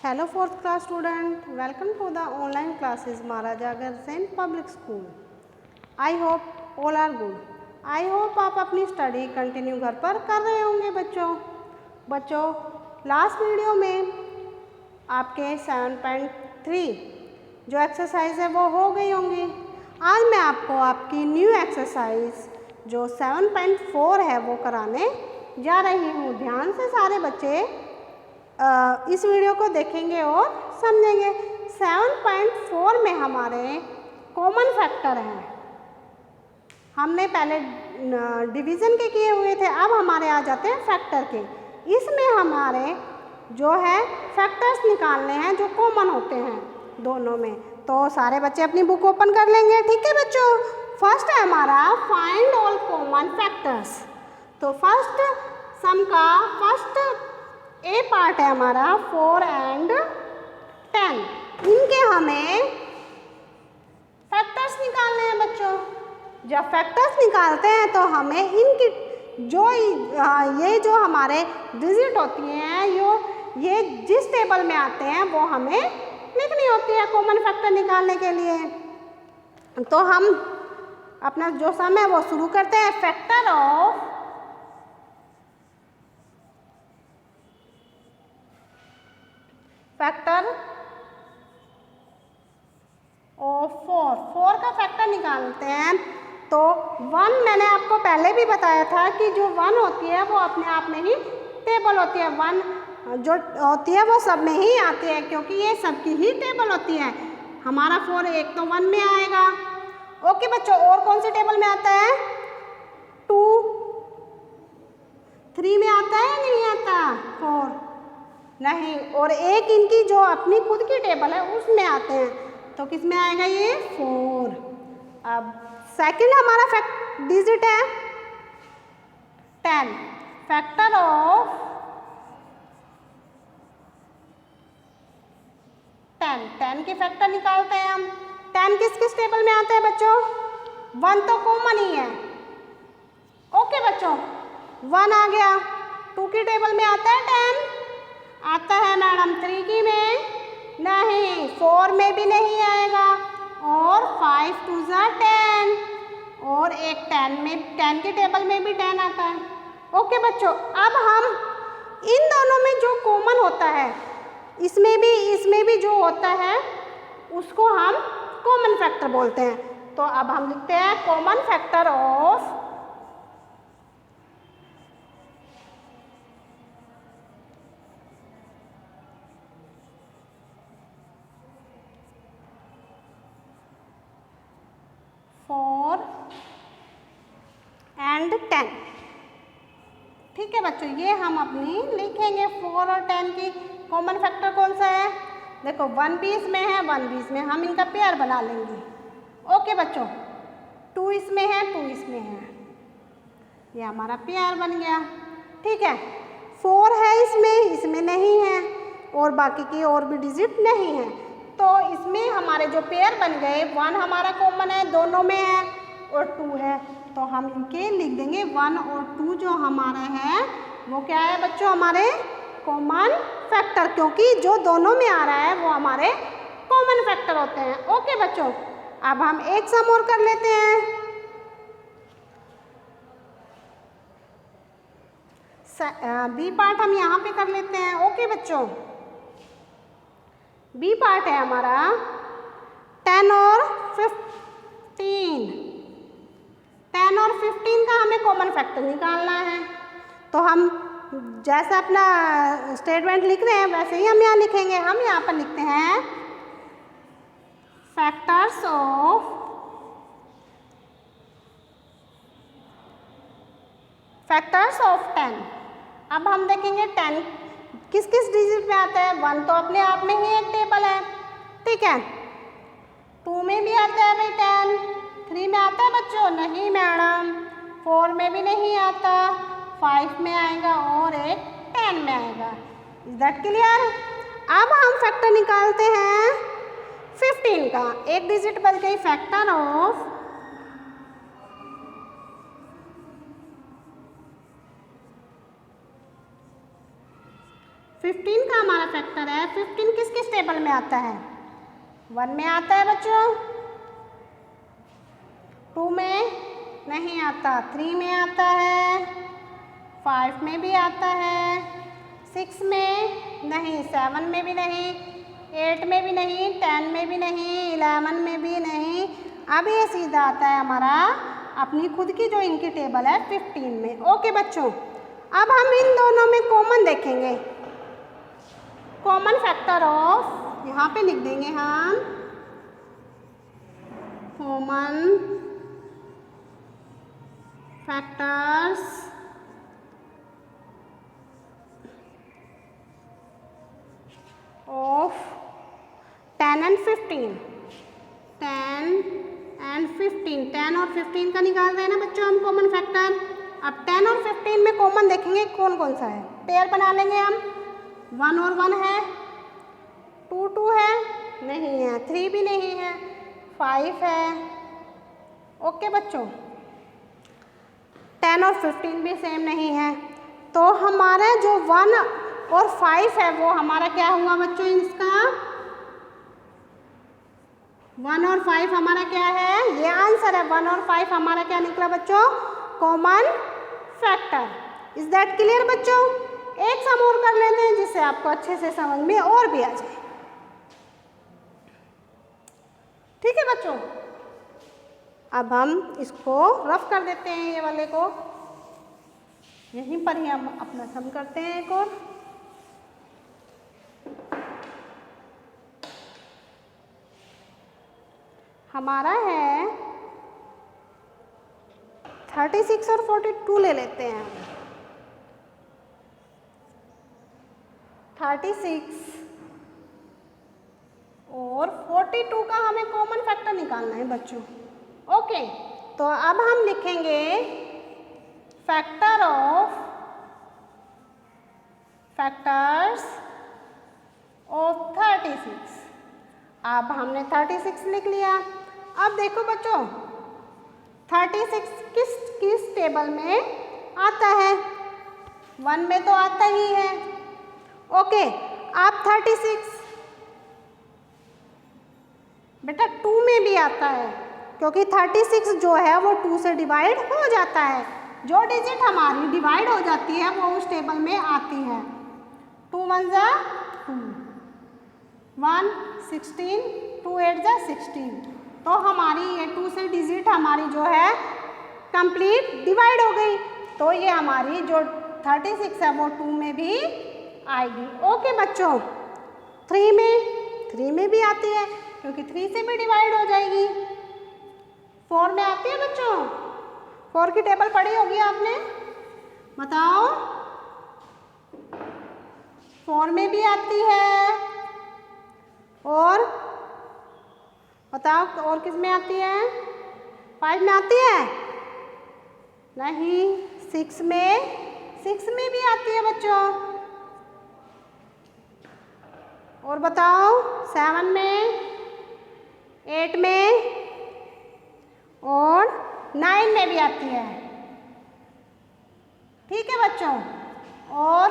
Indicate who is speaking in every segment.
Speaker 1: Hello fourth class student, welcome to the online classes Maharaja Agrawal Public School. I hope all are good. I hope आप अपनी study continue घर पर कर रहे होंगे बच्चों लास्ट वीडियो में आपके 7.3 जो एक्सरसाइज है वो हो गई होंगी। आज मैं आपको आपकी न्यू एक्सरसाइज जो 7.4 है वो कराने जा रही हूँ। ध्यान से सारे बच्चे इस वीडियो को देखेंगे और समझेंगे। 7.4 में हमारे कॉमन फैक्टर हैं। हमने पहले डिवीज़न के किए हुए थे, अब हमारे आ जाते हैं फैक्टर के। इसमें हमारे जो है फैक्टर्स निकालने हैं जो कॉमन होते हैं दोनों में। तो सारे बच्चे अपनी बुक ओपन कर लेंगे, ठीक है बच्चों। फर्स्ट है हमारा फाइंड ऑल कॉमन फैक्टर्स। तो फर्स्ट सम का फर्स्ट ए पार्ट है हमारा 4 and 10। इनके हमें फैक्टर्स निकालने हैं बच्चों। जब फैक्टर्स निकालते हैं तो हमें इनकी जो ये जो हमारे डिजिट होती हैं ये जिस टेबल में आते हैं वो हमें लिखनी होती है कॉमन फैक्टर निकालने के लिए। तो हम अपना जो सम है वो शुरू करते हैं। फैक्टर ऑफ फोर का फैक्टर निकालते हैं। तो 1 मैंने आपको पहले भी बताया था कि जो 1 होती है वो अपने आप में ही टेबल होती है। 1 जो होती है वो सब में ही आती है क्योंकि ये सब की ही टेबल होती है। हमारा 4 एक तो 1 में आएगा। ओके बच्चों, और कौन से टेबल में आता है? 2 3 में आता है या नहीं आता? 4 नहीं। और एक इनकी जो अपनी खुद की टेबल है उसमें आते हैं। तो किस में आएगा ये? 4। अब सेकंड हमारा डिजिट है 10। फैक्टर ऑफ 10 के फैक्टर निकालते हैं हम। 10 किस किस टेबल में आते हैं बच्चों? 1 तो कॉमन ही है। ओके बच्चों, 1 आ गया। 2 की टेबल में आता है 10? आता है मैडम। 3 की में नहीं, 4 में भी नहीं आएगा। और 5 2 10 और एक 10 की टेबल में भी 10 आता है। ओके बच्चों, अब हम इन दोनों में जो कॉमन होता है इसमें भी जो होता है उसको हम कॉमन फैक्टर बोलते हैं। तो अब हम लिखते हैं कॉमन फैक्टर ऑफ एंड 10। ठीक है बच्चों, ये हम अपनी लिखेंगे। 4 और 10 की कॉमन फैक्टर कौन सा है? देखो 1 भी इसमें है, 1 भी इसमें, हम इनका पेयर बना लेंगे। ओके बच्चों, 2 इसमें है, 2 इसमें है, ये हमारा पेयर बन गया। ठीक है, 4 है इसमें नहीं है, और बाकी की और भी डिजिट नहीं है। तो इसमें हमारे जो पेयर बन गए, 1 हमारा कॉमन है, दोनों में है, और 2 है। तो हम इनके लिख देंगे 1 और 2 जो हमारा है वो क्या है बच्चों? हमारे कॉमन फैक्टर, क्योंकि जो दोनों में आ रहा है वो हमारे कॉमन फैक्टर होते हैं। ओके बच्चों, अब हम एक सम और कर लेते हैं। बी पार्ट हम यहाँ पे कर लेते हैं। ओके बच्चों, बी पार्ट है हमारा 10 और 15। 10 और 15 का हमें कॉमन फैक्टर निकालना है। तो हम जैसा अपना स्टेटमेंट लिख रहे हैं वैसे ही हम यहाँ लिखेंगे। हम यहाँ पर लिखते हैं फैक्टर्स ऑफ 10। अब हम देखेंगे 10 किस किस डिजिट में आता है। 1 तो अपने आप में ही एक टेबल है, ठीक है। 2 में भी आता है भाई 10। 3 में आता है बच्चों? नहीं मैडम। 4 में भी नहीं आता, 5 में आएगा, और एक 10 में आएगा। Is that clear? अब हम फैक्टर निकालते हैं 15 का। एक डिजिट बच गई। फैक्टर ऑफ 15 15 का हमारा फैक्टर है। 15 किस किस टेबल में आता है? 1 में आता है बच्चों, 2 में नहीं आता, 3 में आता है, 5 में भी आता है, 6 में नहीं, 7 में भी नहीं, 8 में भी नहीं, 10 में भी नहीं, 11 में भी नहीं। अब ये सीधा आता है हमारा अपनी खुद की जो इनकी टेबल है 15 में। ओके बच्चों, अब हम इन दोनों में कॉमन देखेंगे। कॉमन फैक्टर ऑफ, यहाँ पे लिख देंगे हम common factors of 10 and 15। 10 and 15, 10 और 15 का निकाल रहे हैं ना बच्चों हम कॉमन फैक्टर। अब 10 और 15 में कॉमन देखेंगे कौन कौन सा है। पेयर बना लेंगे हम, 1 और 1 है, 2 2 है, नहीं है, 3 भी नहीं है, 5 है। ओके बच्चों, 10 और 15 भी सेम नहीं है, तो हमारा जो 1 और 5 है वो हमारा क्या हुआ बच्चों? इसका 1 और 5 हमारा क्या है? ये आंसर है। 1 और 5 हमारा क्या निकला बच्चों? Common factor. Is that clear बच्चों? एक सम और कर लेते हैं जिससे आपको अच्छे से समझ में और भी आ जाए। ठीक है बच्चों, अब हम इसको रफ कर देते हैं, ये वाले को यहीं पर ही हम अपना सम करते हैं एक और। हमारा है 36 और 42 ले लेते हैं। 36 और 42 का हमें कॉमन फैक्टर निकालना है बच्चों। ओके, तो अब हम लिखेंगे फैक्टर्स ऑफ 36। अब हमने 36 लिख लिया। अब देखो बच्चों 36 किस किस टेबल में आता है? 1 में तो आता ही है। ओके, अब 36 बेटा 2 में भी आता है, क्योंकि 36 जो है वो 2 से डिवाइड हो जाता है। जो डिजिट हमारी डिवाइड हो जाती है वो उस टेबल में आती है। 2 1 जा 2, 1 16, 2 8 जा 16। तो हमारी ये 2 से डिजिट हमारी जो है कंप्लीट डिवाइड हो गई, तो ये हमारी जो 36 है वो 2 में भी आएगी। ओके बच्चों, 3 में भी आती है, क्योंकि 3 से भी डिवाइड हो जाएगी। 4 में आती है बच्चों? 4 की टेबल पढ़ी होगी आपने, बताओ। 4 में भी आती है, और बताओ और किस में आती है? 5 में आती है? नहीं, 6 में भी आती है बच्चों। और बताओ 7 में, 8 में और 9 में भी आती है। ठीक है बच्चों, और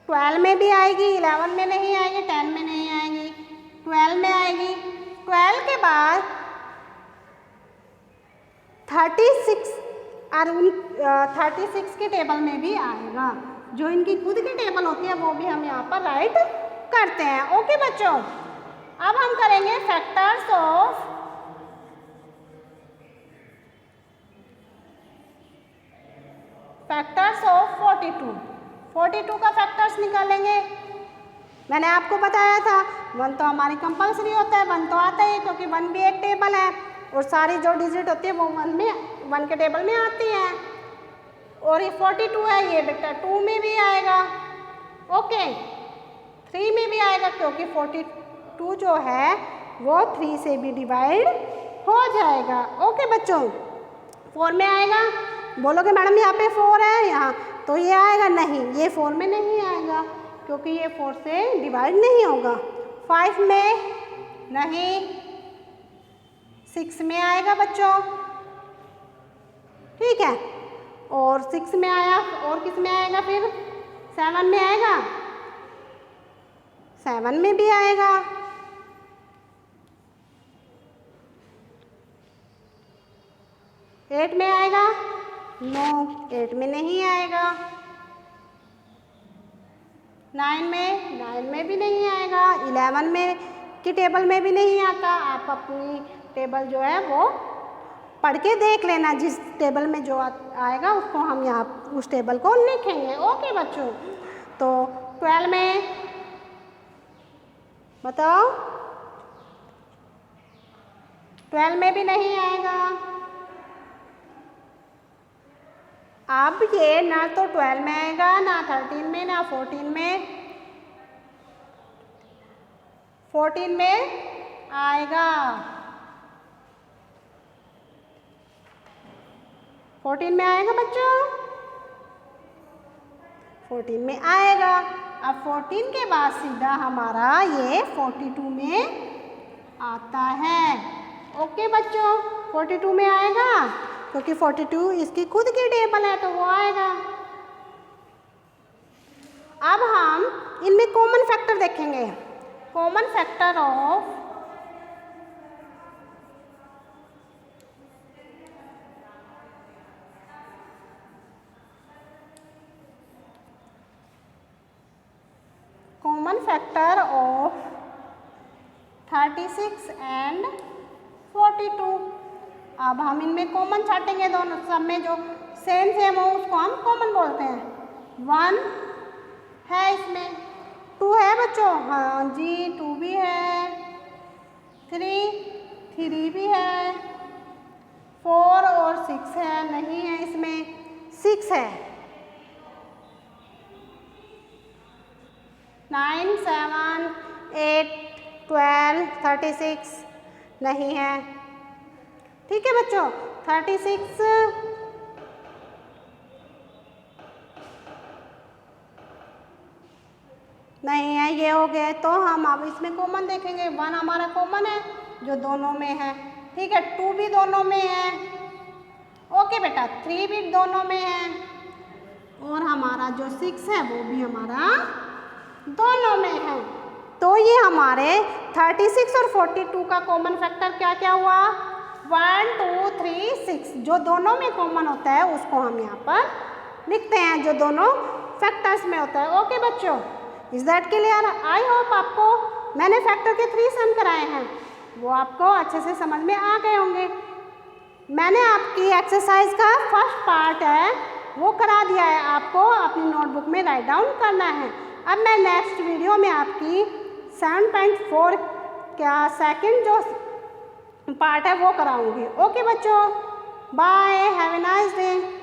Speaker 1: 12 में भी आएगी, 11 में नहीं आएगी, 10 में नहीं आएगी, 12 में आएगी। 12 के बाद 36 और 36 के टेबल में भी आएगा। जो इनकी खुद की टेबल होती है वो भी हम यहाँ पर राइट करते हैं। ओके बच्चों, अब हम करेंगे फैक्टर्स ऑफ 42। 42 का फैक्टर्स निकालेंगे। मैंने आपको बताया था 1 तो हमारी कंपलसरी होता है, 1 तो आता है, क्योंकि 1 भी एक टेबल है और सारी जो डिजिट होती है वो 1 के टेबल में आती है। और ये 42 है, ये बेटा 2 में भी आएगा। ओके, 3 में भी आएगा, क्योंकि 42 जो है वो 3 से भी डिवाइड हो जाएगा। ओके बच्चों, 4 में आएगा। बोलोगे मैडम यहाँ पे 4 है, यहाँ तो ये आएगा नहीं, ये 4 में नहीं आएगा, क्योंकि ये 4 से डिवाइड नहीं होगा। 5 में नहीं, 6 में आएगा बच्चों। ठीक है, और 6 में आया, और किस में आएगा फिर? 7 में आएगा, 7 में भी आएगा, 8 में आएगा, नो 8 में नहीं आएगा, 9 में भी नहीं आएगा, 11 में की टेबल में भी नहीं आता। आप अपनी टेबल जो है वो पढ़ के देख लेना, जिस टेबल में जो आएगा उसको हम यहाँ उस टेबल को लिखेंगे। ओके बच्चों, तो 12 में बताओ, 12 में भी नहीं आएगा। अब ये ना तो 12 में आएगा, ना 13 में, ना 14 में। 14 में आएगा, 14 में आएगा बच्चों, 14 में आएगा। अब 14 के बाद सीधा हमारा ये 42 में आता है। ओके बच्चों, 42 में आएगा क्योंकि 42 इसकी खुद की टेबल है तो वो आएगा। अब हम इनमें कॉमन फैक्टर देखेंगे। Common factor of common factor of 36 and 42। अब हम इनमें कॉमन छाटेंगे, दोनों सब में जो सेम हो उसको हम कॉमन बोलते हैं। 1 है, इसमें 2 है बच्चों, हाँ जी 2 भी है, 3 भी है, 4 और 6 है, नहीं है इसमें, 6 है, 9, 7, 8, 12, 36 नहीं है। ठीक है बच्चों, 36 नहीं है, ये हो गए। तो हम अब इसमें कॉमन देखेंगे। 1 हमारा कॉमन है जो दोनों में है, ठीक है, 2 भी दोनों में है, ओके बेटा, 3 भी दोनों में है, और हमारा जो 6 है वो भी हमारा दोनों में है। तो ये हमारे 36 और 42 का कॉमन फैक्टर क्या क्या हुआ? 1, 2, 3, 6। जो दोनों में कॉमन होता है उसको हम यहाँ पर लिखते हैं, जो दोनों फैक्टर्स में होता है। ओके बच्चों, is that clear? I hope आपको मैंने फैक्टर के 3 सम कराए हैं, वो आपको अच्छे से समझ में आ गए होंगे। मैंने आपकी एक्सरसाइज का फर्स्ट पार्ट है वो करा दिया है, आपको अपनी नोटबुक में राइट डाउन करना है। अब मैं नेक्स्ट वीडियो में आपकी 7.4 का सेकंड जो पार्ट है वो कराऊंगी। ओके बच्चों, bye, have a nice day.